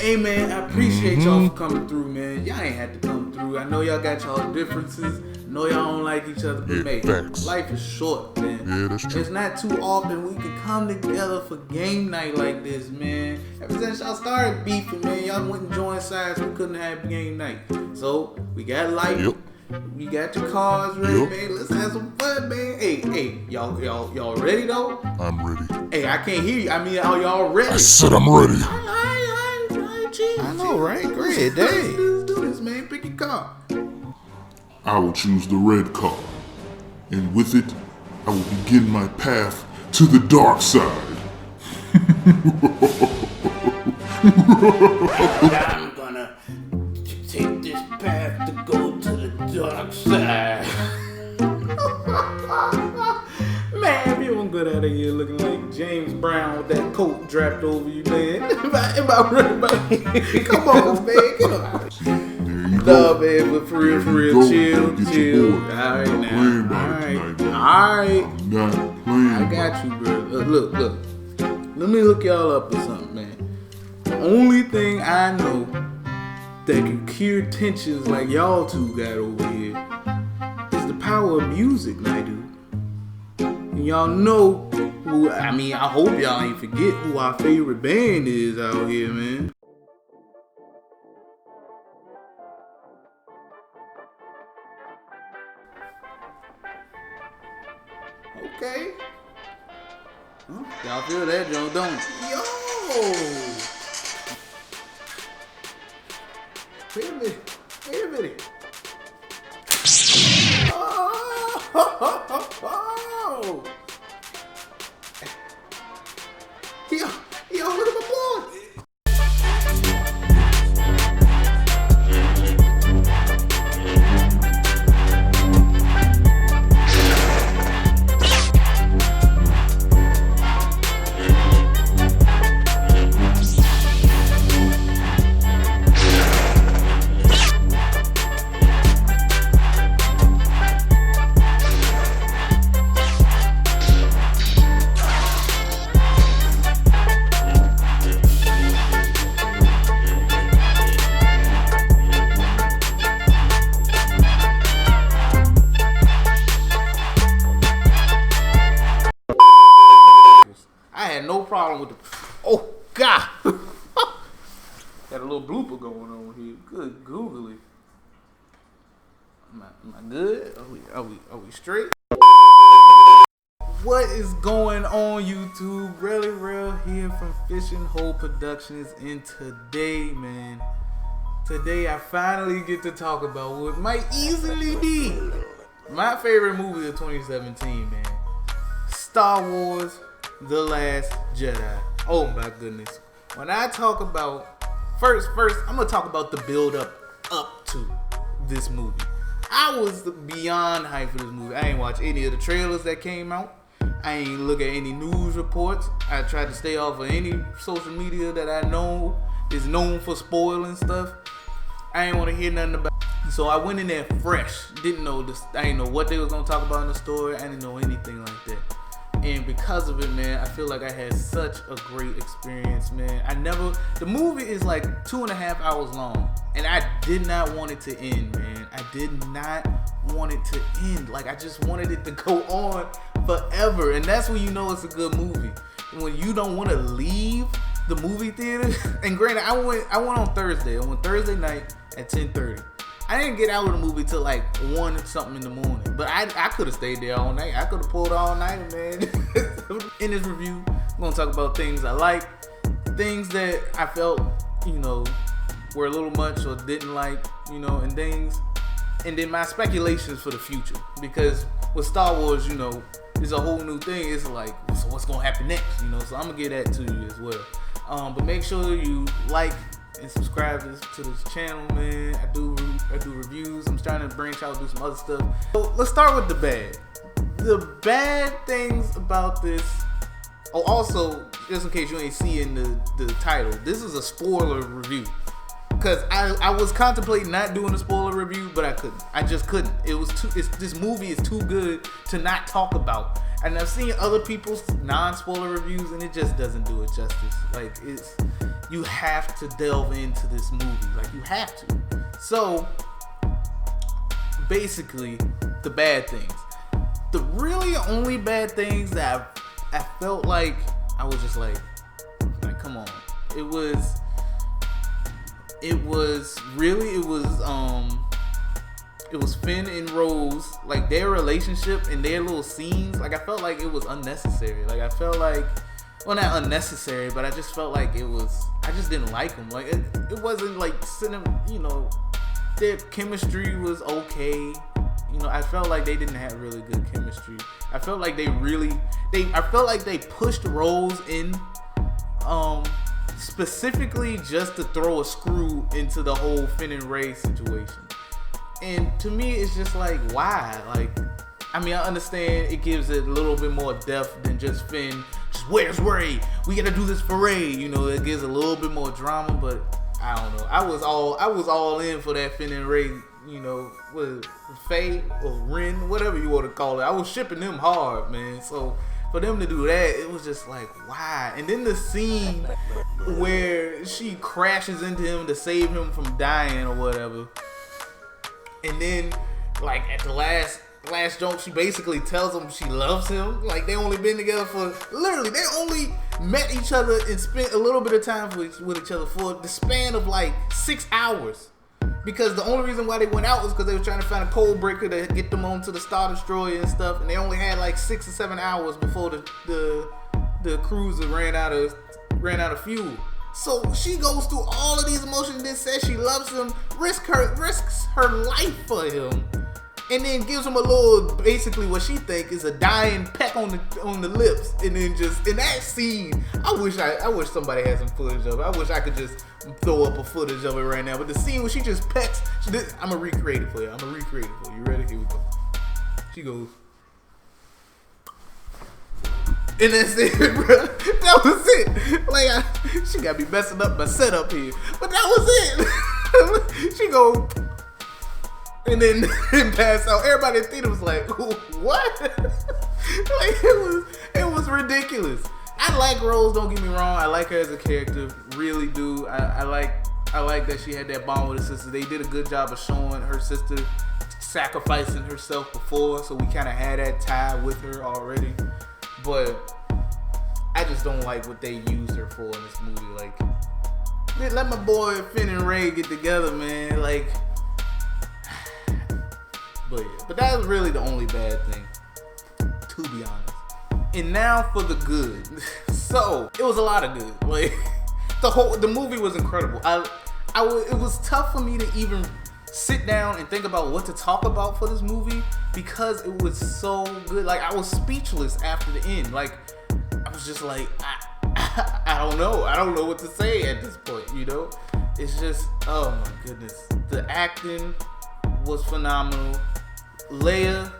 Hey man, I appreciate y'all for coming through, man. Y'all ain't had to come through. I know y'all got y'all differences. I know y'all don't like each other, but life is short, man. Yeah, that's true. It's not too often we can come together for game night like this, man. Ever since y'all started beefing, man, y'all went and joined sides. We couldn't have game night. So we got light. Yep. We got your cars ready, man. Let's have some fun, man. Hey, y'all ready though? I'm ready. Hey, I can't hear you. I mean, are y'all ready? I said I'm ready. I know, right? Great, dang. Let's do this, man. Pick your car. I will choose the red car, and with it, I will begin my path to the dark side. I'm gonna take this path to go to the dark side. Man, you don't get out of here looking like James Brown with that coat draped over you, man. Am I right? Come on, man. Get up. There you Nah, go. man, but for real, chill. Alright now. Alright. I'm not playing. I got you, bro. Look. Let me hook y'all up with something, man. The only thing I know that can cure tensions like y'all two got over here is the power of music, my dude. And y'all know who, I hope y'all ain't forget who our favorite band is out here, man. Okay. Huh? Y'all feel that, Joe, don't you? Yo! Wait a minute. Oh! Yo, look at my boy! No problem with the. Oh God! Got a little blooper going on here. Good googly. Am I good? Are we straight? What is going on, YouTube? Really real here from Fishing Hole Productions, and today, man, I finally get to talk about what might easily be my favorite movie of 2017, man. Star Wars: The Last Jedi. Oh my goodness. When I talk about first, I'm gonna talk about the build up to this movie. I was beyond hyped for this movie. I ain't watch any of the trailers that came out. I ain't look at any news reports. I tried to stay off of any social media that I know is known for spoiling stuff. I ain't want to hear nothing about it. So I went in there fresh. Didn't know this. I didn't know what they was gonna talk about in the story. I didn't know anything like that. And because of it, man, I feel like I had such a great experience, man. The movie is like 2.5 hours long, and I did not want it to end, man. I did not want it to end. Like, I just wanted it to go on forever, and that's when you know it's a good movie. When you don't want to leave the movie theater. And granted, I went on Thursday. I went Thursday night at 10:30. I didn't get out of the movie till like 1 or something in the morning. But I could have stayed there all night. I could have pulled all night, man. In this review, I'm going to talk about things I like, things that I felt, were a little much or didn't like, and things. And then my speculations for the future. Because with Star Wars, it's a whole new thing. It's like, so what's going to happen next? So I'm going to get that to you as well. But make sure you like and subscribe to this channel, man. I do reviews. I'm trying to branch out and do some other stuff. So let's start with the bad. The bad things about this. Oh, also, just in case you ain't seeing the title, this is a spoiler review. Because I was contemplating not doing a spoiler review, but I couldn't. I just couldn't. This movie is too good to not talk about. And I've seen other people's non-spoiler reviews, and it just doesn't do it justice. Like, you have to delve into this movie. Like, you have to. So, basically, the bad things. The really only bad things that I felt like I was just like, come on. It was Finn and Rose, like their relationship and their little scenes. Like, I felt like it was unnecessary. Like, I felt like, well, not unnecessary, but I just felt like I just didn't like them. Like, it wasn't like their chemistry was okay. I felt like they didn't have really good chemistry. I felt like they pushed Rose in, specifically just to throw a screw into the whole Finn and Rey situation. And to me, it's just like, why? Like, I mean, I understand it gives it a little bit more depth than just Finn. Just, where's Rey? We gotta do this for Rey. It gives a little bit more drama, but I don't know. I was all in for that Finn and Rey. With Faye or Ren, whatever you want to call it. I was shipping them hard, man. So for them to do that, it was just like, why? And then the scene where she crashes into him to save him from dying or whatever. And then, like, at the last joke, she basically tells him she loves him. Like, they only been together for, literally, they only met each other and spent a little bit of time with each other for the span of like 6 hours. Because the only reason why they went out was because they were trying to find a code breaker to get them onto the Star Destroyer and stuff. And they only had like 6 or 7 hours before the cruiser ran out of fuel. So she goes through all of these emotions, then says she loves him, risks her life for him, and then gives him a little, basically what she think is a dying peck on the lips, and then just in that scene, I wish somebody had some footage of it. I wish I could just throw up a footage of it right now. But the scene where she just pecks, I'm gonna recreate it for you. You ready? Here we go. She goes. And that's it, bro. That was it. Like, she got me messing up my setup here. But that was it. She go, and then pass out. Everybody in the theater was like, what? Like, it was ridiculous. I like Rose, don't get me wrong. I like her as a character. Really do. I like that she had that bond with her sister. They did a good job of showing her sister sacrificing herself before. So we kind of had that tie with her already. But I just don't like what they used her for in this movie. Like, let my boy Finn and Rey get together, man. Like, but that was really the only bad thing, to be honest. And now for the good. So it was a lot of good. Like, the movie was incredible. It was tough for me to even sit down and think about what to talk about for this movie because it was so good. Like, I was speechless after the end. Like, I was just like, I don't know. I don't know what to say at this point, It's just, oh my goodness. The acting was phenomenal. Leia,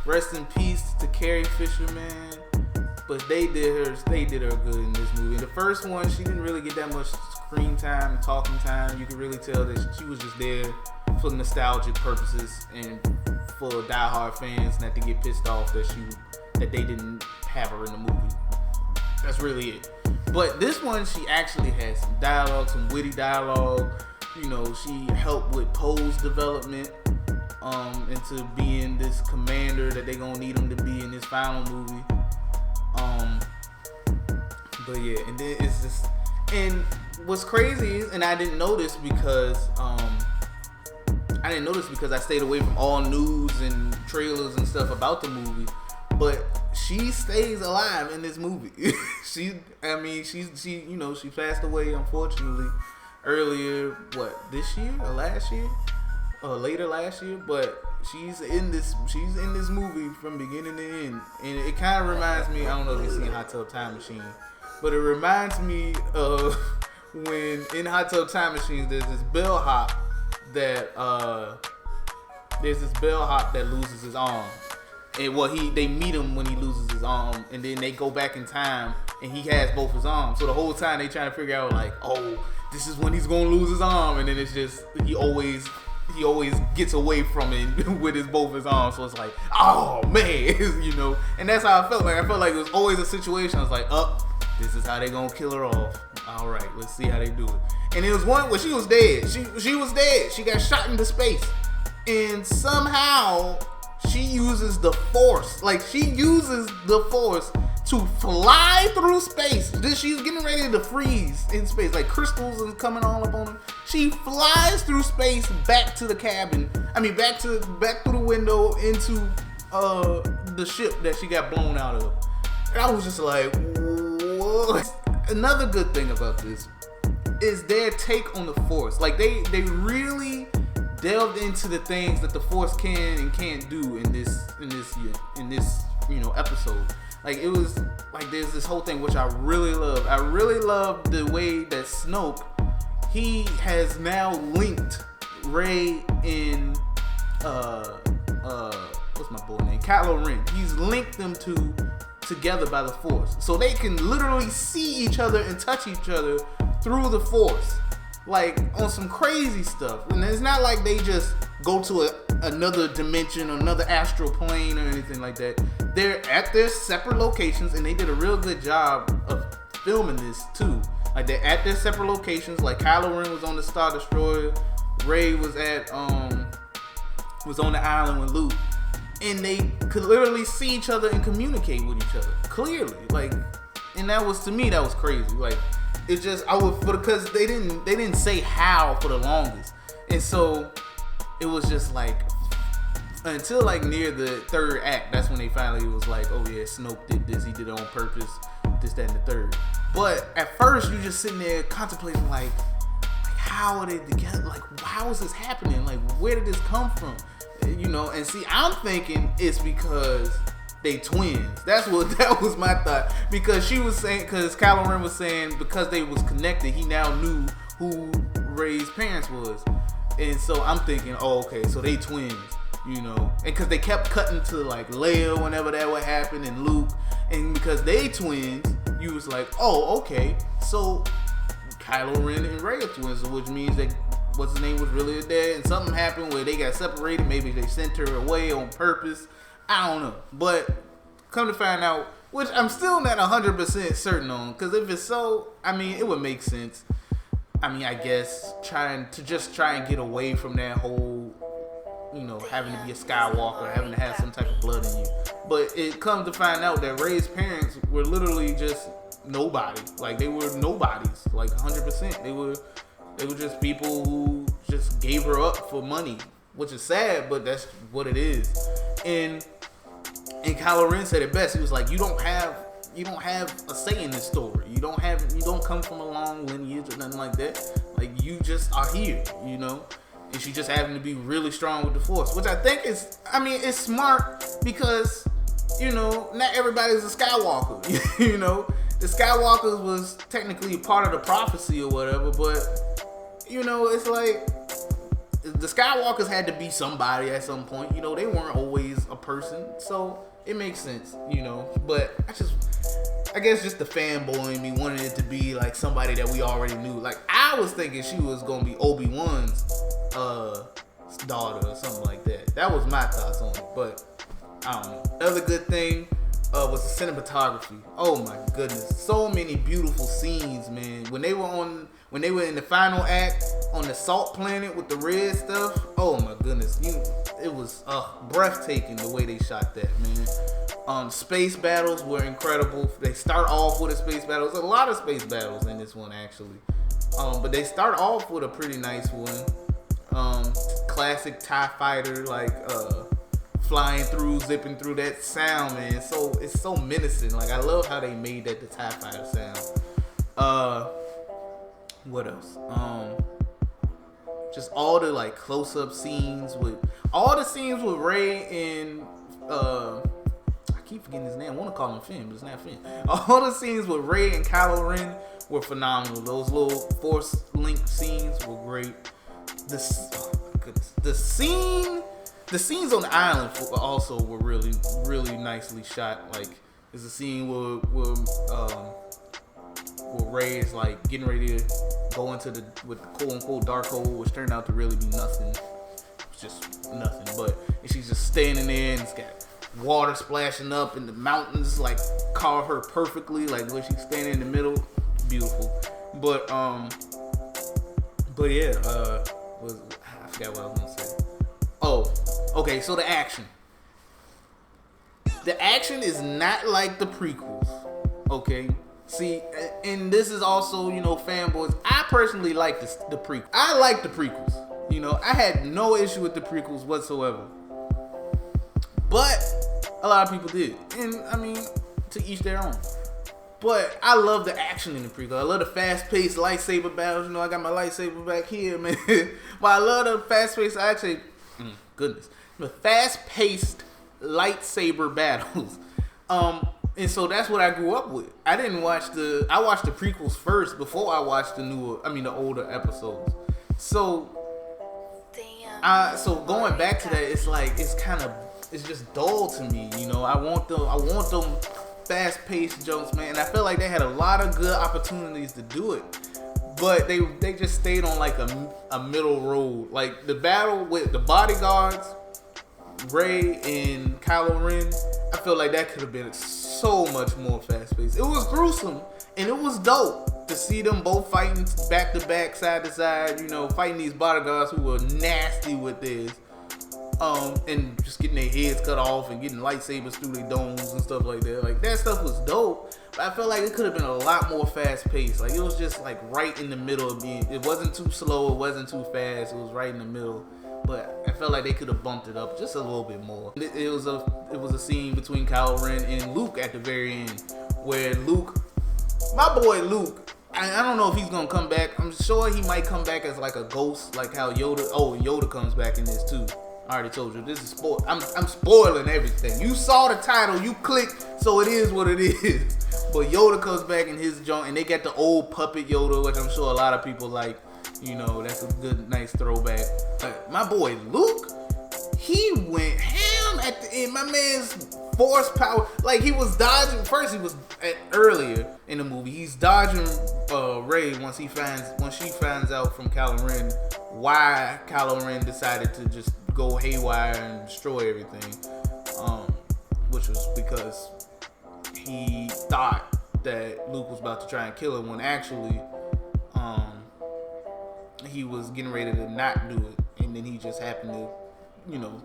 rest in peace to Carrie Fisher, man. But they did her good in this movie. The first one, she didn't really get that much screen time and talking time. You could really tell that she was just there for nostalgic purposes and for diehard fans not to get pissed off that they didn't have her in the movie. That's really it. But this one, she actually had some dialogue, some witty dialogue. She helped with Poe's development into being this commander that they gonna need him to be in this final movie. But yeah, and then it's just, and what's crazy is, and I didn't notice because I stayed away from all news and trailers and stuff about the movie. But she stays alive in this movie. She passed away unfortunately earlier, this year or last year? Or later last year, but she's in this movie from beginning to end. And it kind of reminds me, I don't know if you've seen Hot Tub Time Machine, but it reminds me of when in Hot Tub Time Machine there's this bellhop that loses his arm. And they meet him when he loses his arm, and then they go back in time and he has both his arms. So the whole time they trying to figure out, like, oh, this is when he's gonna lose his arm, and then it's just he always he always gets away from it with both his arms. So it's like, oh man, you know. And that's how I felt. Like I felt like it was always a situation. I was like, this is how they gonna kill her off. All right, let's see how they do it. And it was one where she was dead. She was dead. She got shot into space, and somehow she uses the Force. Like she uses the Force to fly through space. She's getting ready to freeze in space. Like crystals is coming all up on her. She flies through space back to the cabin. I mean, back through the window into the ship that she got blown out of. And I was just like, what? Another good thing about this is their take on the Force. Like they really delved into the things that the Force can and can't do in this episode. Like it was like there's this whole thing which I really love. I really love the way that Snoke, he has now linked Rey and what's my boy name? Kylo Ren. He's linked them together by the Force, so they can literally see each other and touch each other through the Force, like on some crazy stuff. And it's not like they just go to another dimension or another astral plane or anything like that. They're at their separate locations, and they did a real good job of filming this too. Like they're at their separate locations. Like Kylo Ren was on the Star Destroyer, Rey was was on the island with Luke, and they could literally see each other and communicate with each other clearly. Like, and that was, to me, that was crazy. Like, it's just because they didn't say how for the longest, and so it was just like until like near the third act, that's when they finally was like, oh yeah, Snoke did this, he did it on purpose, this, that, and the third. But at first, you just sitting there contemplating like how are they together? Like, how is this happening? Like, where did this come from? You know, and see, I'm thinking it's because they twins. That was my thought. Because she was saying, because Kylo Ren was saying, because they was connected, he now knew who Rey's parents was. And so I'm thinking, oh, okay, so they twins, you know. And because they kept cutting to like Leia whenever that would happen, and Luke. And because they twins, you was like, oh, okay, so Kylo Ren and Rey are twins, which means that what's his name was really dead, and something happened where they got separated. Maybe they sent her away on purpose. I don't know. But come to find out, which I'm still not 100% certain on, because if it's so, I mean, it would make sense. I mean, I guess try and get away from that whole, you know, having to be a Skywalker, having to have some type of blood in you. But it comes to find out that Rey's parents were literally just nobody. Like, they were nobodies, like 100%. They were just people who just gave her up for money, which is sad, but that's what it is. And Kylo Ren said it best. He was like, you don't have a say in this story. You don't come from a long lineage or nothing like that. Like, you just are here, you know. And she just happened to be really strong with the Force, which I think is, I mean, it's smart because, you know, not everybody's a Skywalker. You know, the Skywalkers was technically part of the prophecy or whatever, but, you know, it's like the Skywalkers had to be somebody at some point. You know, they weren't always a person, so it makes sense, you know. But I guess just the fanboy in me wanted it to be like somebody that we already knew. Like, I was thinking she was gonna be Obi-Wan's daughter or something like that. That was my thoughts on it, but I don't know. Another good thing was the cinematography. Oh my goodness, so many beautiful scenes, man. When they were in the final act on the salt planet with the red stuff, oh my goodness, it was breathtaking the way they shot that, man. Space battles were incredible. They start off with a space battle. There's a lot of space battles in this one, actually. But they start off with a pretty nice one. Classic TIE fighter, like flying through, zipping through, that sound, man. So it's so menacing. Like, I love how they made that the TIE fighter sound. What else? Just all the like close-up scenes with Rey and I keep forgetting his name. I want to call him Finn, but it's not Finn. All the scenes with Rey and Kylo Ren were phenomenal. Those little Force link scenes were great. The scenes on the island also were really, really nicely shot. Like, there's a scene where Rey is like getting ready to go into with quote unquote dark hole, which turned out to really be nothing. just nothing. But she's just standing there, and it's got water splashing up, and the mountains like carve her perfectly, like when she's standing in the middle, beautiful. But yeah, I forgot what I was gonna say. Oh, okay, so the action. The action is not like the prequels, okay? See, and this is also, fanboys. I personally like the prequels. I like the prequels. I had no issue with the prequels whatsoever. But a lot of people did. And, I mean, to each their own. But I love the action in the prequel. I love the fast-paced lightsaber battles. I got my lightsaber back here, man. But I love the fast-paced, the fast-paced lightsaber battles. And so that's what I grew up with. I watched the prequels first before I watched the older episodes. So going back to that, it's just dull to me. I want them fast-paced jokes, man. And I feel like they had a lot of good opportunities to do it, but they just stayed on like a middle road. Like the battle with the bodyguards, Rey and Kylo Ren, I feel like that could have been so much more fast-paced. It was gruesome, and it was dope to see them both fighting back to back, side to side, fighting these bodyguards who were nasty with this, and just getting their heads cut off and getting lightsabers through their domes and stuff like that. Like, that stuff was dope, but I felt like it could have been a lot more fast-paced. Like, it was just like right in the middle of it wasn't too slow, it wasn't too fast, it was right in the middle. But I felt like they could have bumped it up just a little bit more. It was a scene between Kylo Ren and Luke at the very end, where Luke, my boy Luke, I don't know if he's gonna come back. I'm sure he might come back as like a ghost, like how Yoda comes back in this too. I already told you, this is spoil. I'm spoiling everything. You saw the title, you clicked, so it is what it is. But Yoda comes back in his joint, and they got the old puppet Yoda, which I'm sure a lot of people like. That's a good, nice throwback. But my boy Luke, he went ham at the end. My man's force power, like he was dodging. First, he was earlier in the movie. He's dodging Rey once she finds out from Kylo Ren why Kylo Ren decided to just go haywire and destroy everything. Which was because he thought that Luke was about to try and kill him when actually he was getting ready to not do it, and then he just happened to,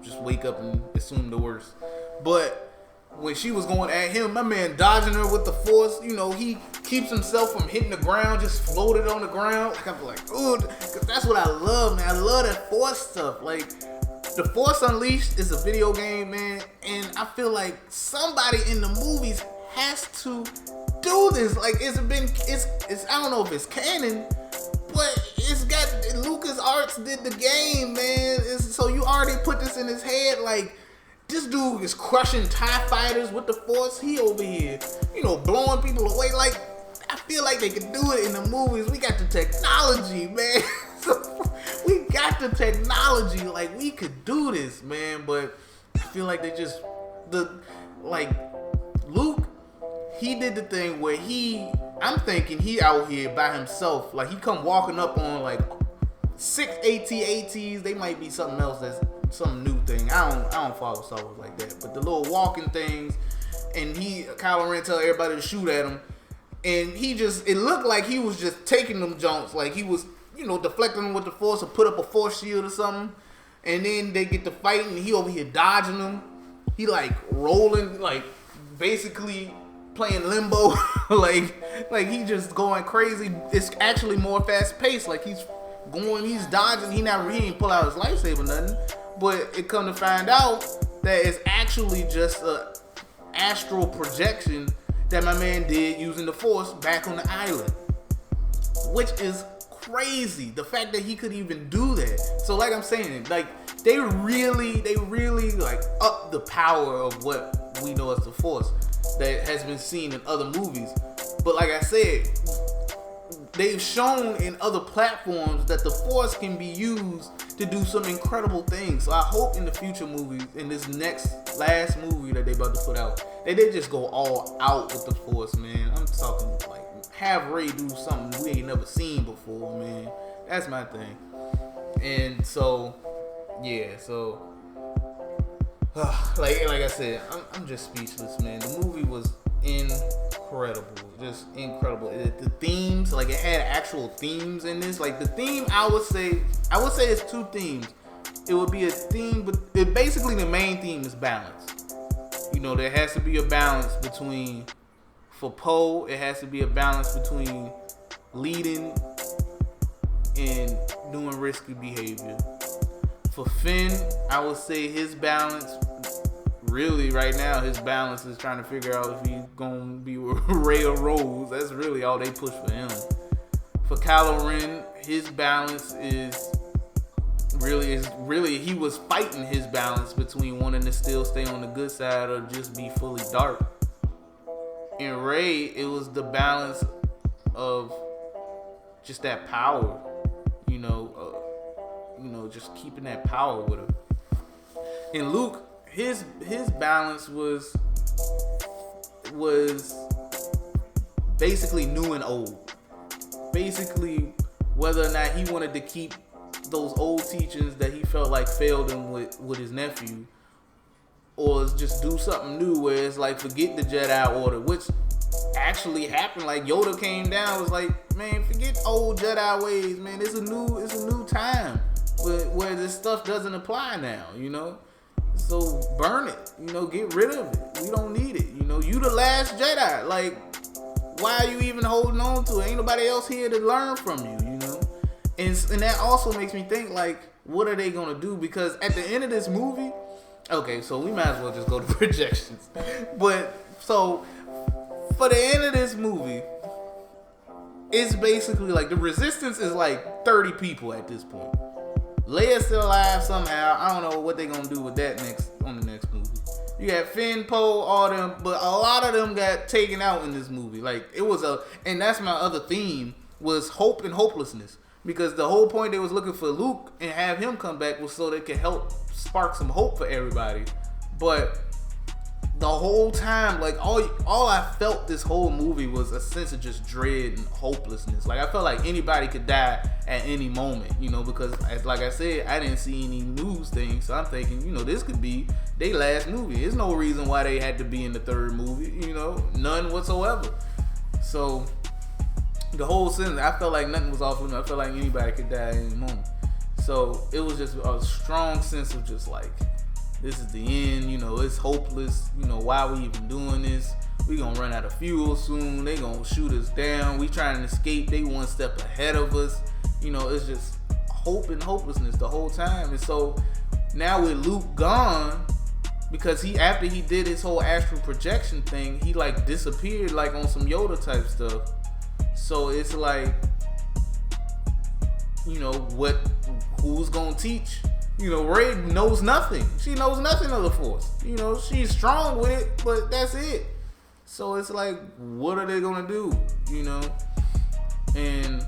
just wake up and assume the worst. But when she was going at him, my man dodging her with the force, he keeps himself from hitting the ground, just floated on the ground. Like, I'm like, ooh, because that's what I love, man. I love that force stuff. Like, the Force Unleashed is a video game, man, and I feel like somebody in the movies has to do this. Like, it's I don't know if it's canon, but it's got LucasArts did the game, man. So you already put this in his head. Like, this dude is crushing TIE fighters with the Force. He over here, blowing people away. Like, I feel like they could do it in the movies. We got the technology, man. We got the technology. Like, we could do this, man. But I feel like Luke, he did the thing where I'm thinking he out here by himself. Like, he come walking up on like 6 AT-ATs. They might be something else that's some new thing. I don't follow Star Wars like that. But the little walking things, and Kylo Ren tell everybody to shoot at him, and it looked like he was just taking them jumps, like he was, deflecting them with the Force or put up a Force shield or something. And then they get to fighting, and he over here dodging them. He like rolling, like basically playing limbo, like he just going crazy. It's actually more fast paced. Like he's dodging. He ain't pull out his lightsaber nothing. But it come to find out that it's actually just a astral projection that my man did using the Force back on the island, which is crazy. The fact that he could even do that. So like I'm saying, like they really like up the power of what we know as the Force that has been seen in other movies. But like I said, they've shown in other platforms that the Force can be used to do some incredible things. So I hope in the future movies, in this last movie that they about to put out, they just go all out with the Force, man. I'm talking like have Rey do something we ain't never seen before, man. That's my thing. And so yeah, so like I said, I'm just speechless, man. The movie was incredible, just incredible. The themes, like it had actual themes in this. Like the theme, I would say it's two themes. It would be a theme, but basically the main theme is balance. You know, there has to be a balance between, for Poe, it has to be a balance between leading and doing risky behavior. For Finn, I would say his balance, really right now, his balance is trying to figure out if he's gonna be Rey or Rose. That's really all they push for him. For Kylo Ren, his balance is really he was fighting his balance between wanting to still stay on the good side or just be fully dark. In Rey, it was the balance of just that power, just keeping that power with her. In Luke, his balance was basically new and old. Basically, whether or not he wanted to keep those old teachings that he felt like failed him with his nephew, or just do something new where it's like forget the Jedi Order, which actually happened. Like Yoda came down, was like, man, forget old Jedi ways, man. It's a new time where this stuff doesn't apply now, So burn it, get rid of it. We don't need it, You the last Jedi. Like, why are you even holding on to it? Ain't nobody else here to learn from you, And that also makes me think, like, what are they gonna do? Because at the end of this movie, okay, so we might as well just go to projections. But so for the end of this movie, it's basically like the Resistance is like 30 people at this point. Leia's still alive somehow. I don't know what they're gonna do with that on the next movie. You got Finn, Poe, all them, but a lot of them got taken out in this movie. Like it was and that's my other theme, was hope and hopelessness. Because the whole point they was looking for Luke and have him come back was so they could help spark some hope for everybody. But the whole time, like all I felt this whole movie was a sense of just dread and hopelessness. Like I felt like anybody could die at any moment, because like I said, I didn't see any news things. So I'm thinking, this could be their last movie. There's no reason why they had to be in the third movie, none whatsoever. So the whole sentence, I felt like nothing was off limits. I felt like anybody could die at any moment. So it was just a strong sense of just like, this is the end, it's hopeless, why are we even doing this? We gonna run out of fuel soon, they gonna shoot us down, we trying to escape, they one step ahead of us. It's just hope and hopelessness the whole time. And so now with Luke gone, because after he did his whole astral projection thing, he like disappeared like on some Yoda type stuff. So it's like, who's gonna teach? Rey knows nothing. She knows nothing of the Force. She's strong with it, but that's it. So it's like, what are they gonna do? And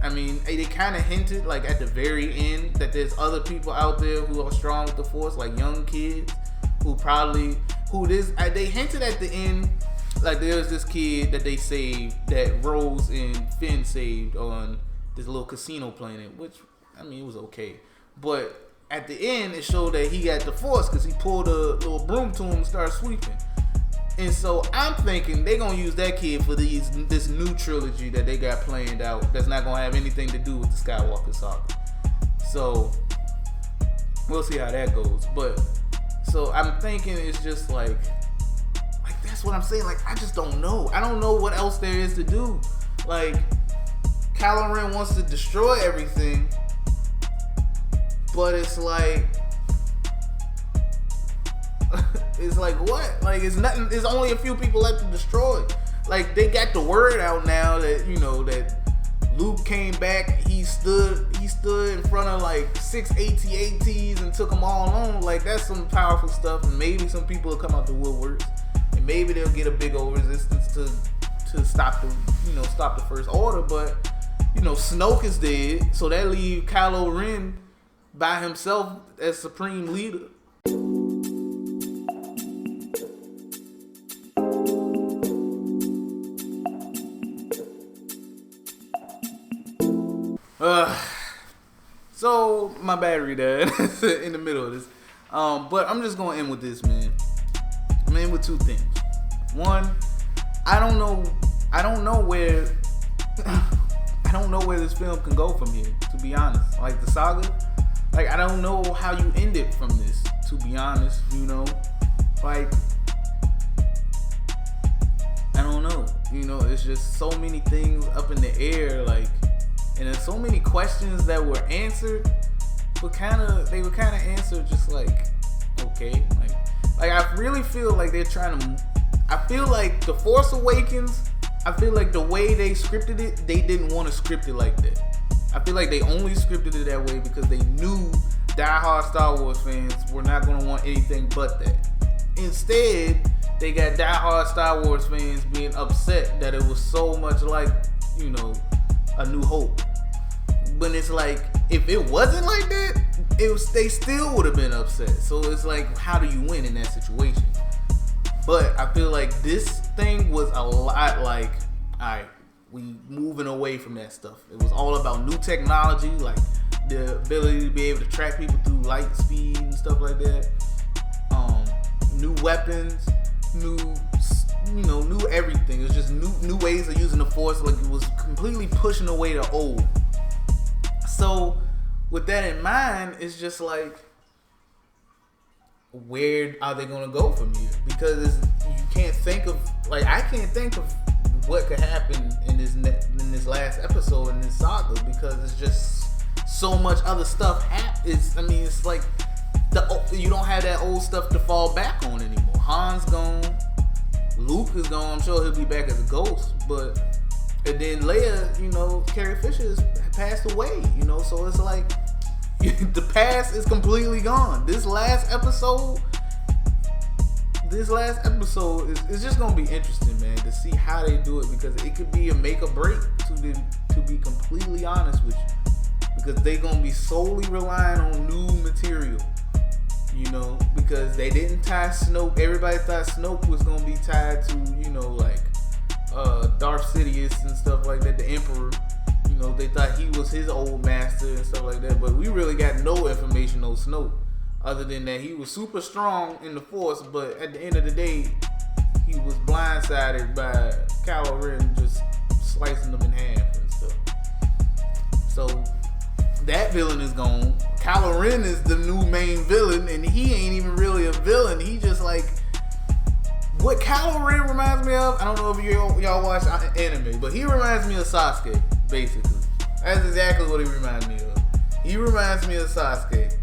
I mean, they kind of hinted like at the very end that there's other people out there who are strong with the Force, like young kids they hinted at the end, like there's this kid that they saved, that Rose and Finn saved on this little casino planet, which, I mean, it was okay. But at the end, it showed that he got the Force because he pulled a little broom to him and started sweeping. And so I'm thinking they're going to use that kid for this new trilogy that they got planned out that's not going to have anything to do with the Skywalker saga. So we'll see how that goes. But so I'm thinking it's just like that's what I'm saying. Like, I just don't know. I don't know what else there is to do. Like, Kylo Ren wants to destroy everything, but it's like what? Like, it's nothing. There's only a few people left to destroy. Like, they got the word out now that that Luke came back. He stood in front of like 6 AT-ATs and took them all on. Like, that's some powerful stuff. And maybe some people will come out the woodworks, and maybe they'll get a big old resistance to stop the First Order. But Snoke is dead, so that leaves Kylo Ren by himself as supreme leader. So my battery died in the middle of this. But I'm just gonna end with this, man. I'm gonna end with two things. One, I don't know where this film can go from here, to be honest. Like the saga, like I don't know how you end it from this, to be honest, you know? Like I don't know. You know, it's just so many things up in the air, like, and there's so many questions that were answered, but they were kind of answered just like, okay, like I really feel like they're trying to. I feel like The Force Awakens. I feel like the way they scripted it, they didn't want to script it like that. I feel like they only scripted it that way because they knew diehard Star Wars fans were not going to want anything but that. Instead, they got diehard Star Wars fans being upset that it was so much like, you know, A New Hope. But it's like, if it wasn't like that, they still would have been upset. So it's like, how do you win in that situation? But I feel like this thing was a lot like, alright, we moving away from that stuff. It was all about new technology, like the ability to be able to track people through light speed and stuff like that. New weapons, new everything. It was just new ways of using the Force. Like it was completely pushing away the old. So with that in mind, it's just like, where are they gonna go from here? Because you can't think of, like, I can't think of what could happen in this last episode in this saga, because it's just so much other stuff happens. It's like you don't have that old stuff to fall back on anymore. Han's gone, Luke is gone. I'm sure he'll be back as a ghost, and then Leia, you know, Carrie Fisher has passed away, you know, so it's like the past is completely gone. This last episode is just gonna be interesting, man, to see how they do it, because it could be a make or break, to be completely honest with you, because they're gonna be solely relying on new material, you know, because they didn't tie Snoke. Everybody thought Snoke was gonna be tied to, you know, like Darth Sidious and stuff like that, the Emperor. You know, they thought he was his old master and stuff like that, but we really got no information on Snoke, other than that he was super strong in the Force, but at the end of the day, he was blindsided by Kylo Ren just slicing them in half and stuff. So that villain is gone. Kylo Ren is the new main villain, and he ain't even really a villain. He just like, what Kylo Ren reminds me of, I don't know if y'all watch anime, but he reminds me of Sasuke, basically. That's exactly what he reminds me of. He reminds me of Sasuke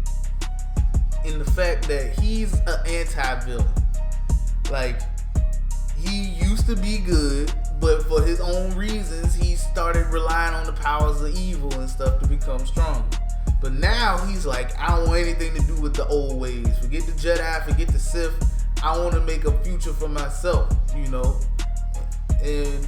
in the fact that he's an anti-villain. Like, he used to be good, but for his own reasons, he started relying on the powers of evil and stuff to become stronger. But now he's like, I don't want anything to do with the old ways. Forget the Jedi, forget the Sith. I want to make a future for myself, you know. And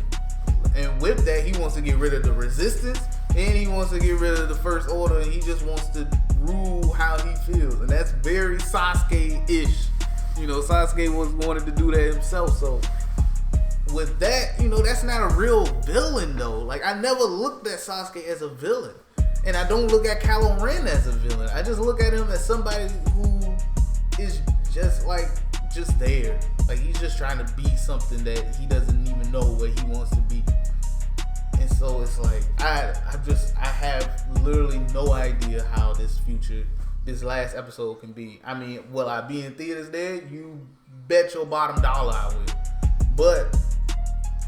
with that, he wants to get rid of the Resistance, and he wants to get rid of the First Order, and he just wants to rule how he feels. And that's very Sasuke-ish. You know, Sasuke wanted to do that himself. So with that, you know, that's not a real villain, though. Like, I never looked at Sasuke as a villain. And I don't look at Kylo Ren as a villain. I just look at him as somebody who is just there. Like, he's just trying to be something that he doesn't even know what he wants to be. And so it's like, I have literally no idea how this last episode can be. I mean, will I be in theaters there? You bet your bottom dollar I will. But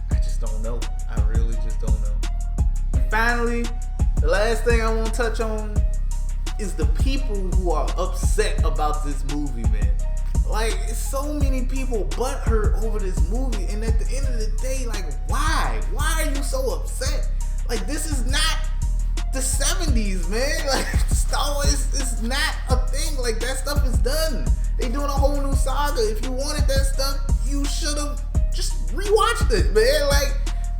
I just don't know. I really just don't know. And finally, the last thing I want to touch on is the people who are upset about this movie, man. Like, so many people butthurt over this movie, and at the end of the day, like, why? Why are you so upset? Like, this is not the 70s, man. Like, Star Wars is not a thing. Like, that stuff is done. They doing a whole new saga. If you wanted that stuff, you should have just rewatched it, man.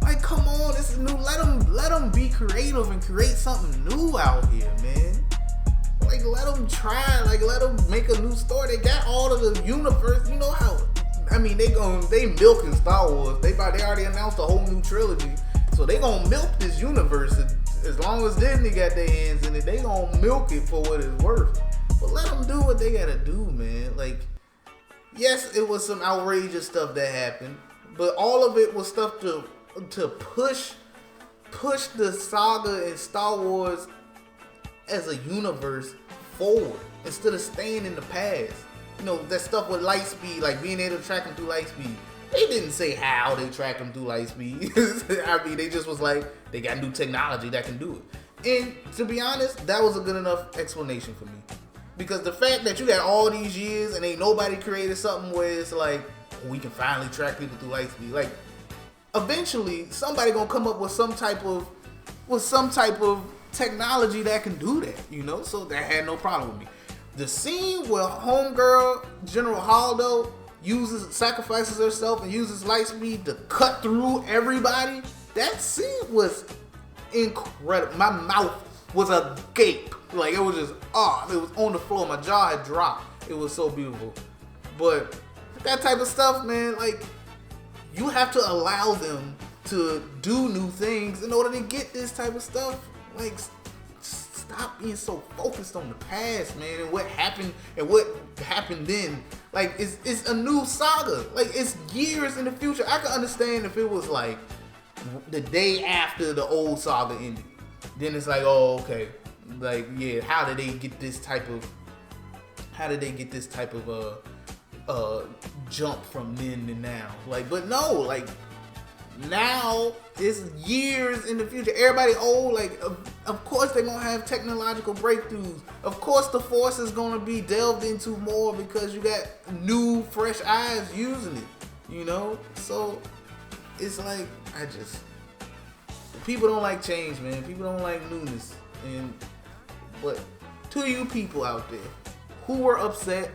Like, come on, this is new. Let them be creative and create something new out here, man. Like, let them try. Like, let them make a new story. They got all of the universe. You know how? I mean, they milking Star Wars. They already announced a whole new trilogy, so they gonna milk this universe As long as Disney got their hands in it, they gonna milk it for what it's worth. But let them do what they gotta do, man. Like, yes, it was some outrageous stuff that happened, but all of it was stuff to push the saga in Star Wars as a universe forward instead of staying in the past. You know, that stuff with light speed, like being able to track them through light speed. They didn't say how they track them through light speed. I mean, they just was like, they got new technology that can do it. And to be honest, that was a good enough explanation for me. Because the fact that you got all these years and ain't nobody created something where it's like, oh, we can finally track people through light speed. Like, eventually, somebody gonna come up with some type of technology that can do that, you know? So that had no problem with me. The scene where homegirl, General Holdo, sacrifices herself and uses light speed to cut through everybody, that scene was incredible. My mouth was agape. Like, it was just, it was on the floor. My jaw had dropped. It was so beautiful. But that type of stuff, man, like, you have to allow them to do new things in order to get this type of stuff. Like, stop being so focused on the past, man, and what happened then. Like, it's a new saga. Like, it's years in the future. I could understand if it was like the day after the old saga ended. Then it's like, oh, okay. Like, yeah, how did they get this type of jump from then to now? Like, but no, like, now it's years in the future. Everybody old, like, of course they're gonna have technological breakthroughs. Of course the Force is gonna be delved into more because you got new, fresh eyes using it, you know? So it's like, people don't like change, man. People don't like newness. But to you people out there who were upset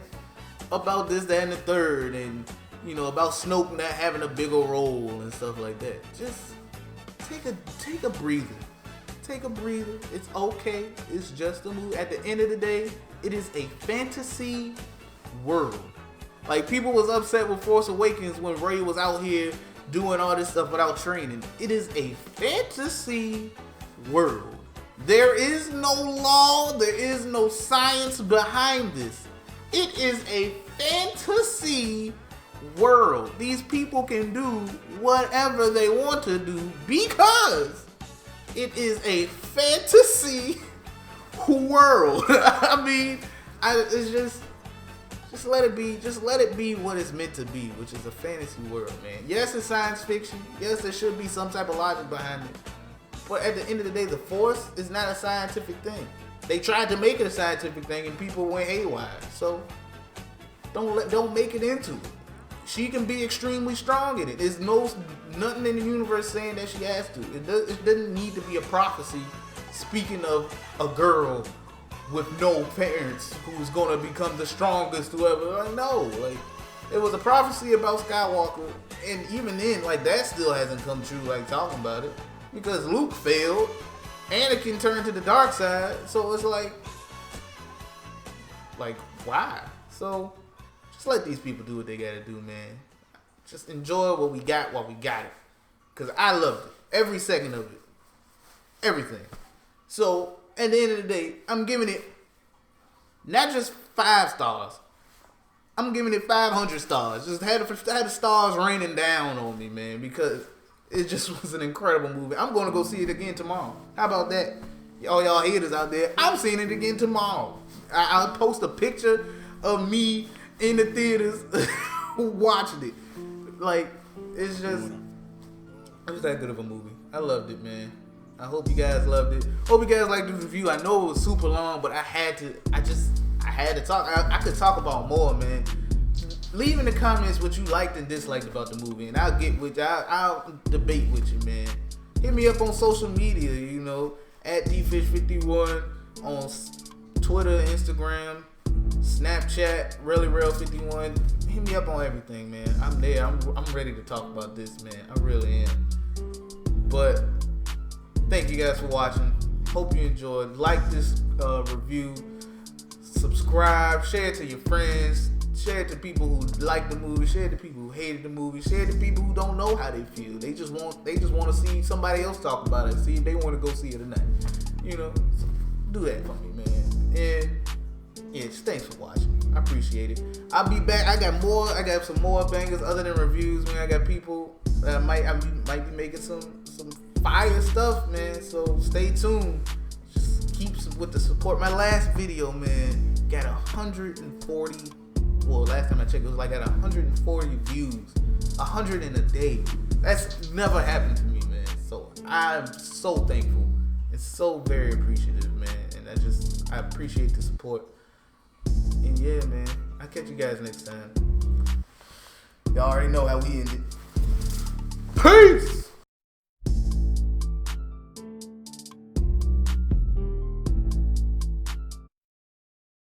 about this, that, and the third, and you know, about Snoke not having a bigger role and stuff like that, just take a breather. Take a breather. It's okay. It's just a movie. At the end of the day, it is a fantasy world. Like, people was upset with Force Awakens when Rey was out here doing all this stuff without training. It is a fantasy world. There is no law. There is no science behind this. It is a fantasy world. These people can do whatever they want to do because it is a fantasy world. I mean, it's just let it be. Just let it be what it's meant to be, which is a fantasy world, man. Yes, it's science fiction. Yes, there should be some type of logic behind it. But at the end of the day, the Force is not a scientific thing. They tried to make it a scientific thing, and people went haywire. So don't make it into it. She can be extremely strong in it. There's nothing in the universe saying that she has to. It doesn't need to be a prophecy speaking of a girl with no parents who's gonna become the strongest whoever. Like, no, like, it was a prophecy about Skywalker, and even then, like, that still hasn't come true. Like, talking about it, because Luke failed, Anakin turned to the dark side, so it's like why? So just let these people do what they gotta do, man. Just enjoy what we got while we got it, because I loved it, every second of it, everything. So at the end of the day, I'm giving it not just 5 stars. I'm giving it 500 stars. Just had the stars raining down on me, man, because it just was an incredible movie. I'm going to go see it again tomorrow. How about that? All y'all haters out there, I'm seeing it again tomorrow. I'll post a picture of me in the theaters watching it. Like, it was that good of a movie. I loved it, man. I hope you guys loved it. Hope you guys liked the review. I know it was super long, but I had to talk. I could talk about more, man. Leave in the comments what you liked and disliked about the movie, and I'll debate with you, man. Hit me up on social media, you know, at dfish51 on Twitter, Instagram, Snapchat, reallyreal51. Hit me up on everything, man. I'm there. I'm ready to talk about this, man. I really am. But thank you guys for watching. Hope you enjoyed. Like this review. Subscribe. Share it to your friends. Share it to people who like the movie. Share it to people who hated the movie. Share it to people who don't know how they feel. They just want to see somebody else talk about it. See if they want to go see it or not. You know, so do that for me, man. And yeah, just thanks for watching. I appreciate it. I'll be back. I got some more bangers other than reviews, man. I got people that I might be making some fire stuff, man. So stay tuned. Just keep with the support. My last video, man, got 140. Well, last time I checked, it was like at 140 views, 100 in a day. That's never happened to me, man. So I'm so thankful. It's so very appreciative, man. And I appreciate the support. And yeah, man, I'll catch you guys next time. Y'all already know how we ended. Peace!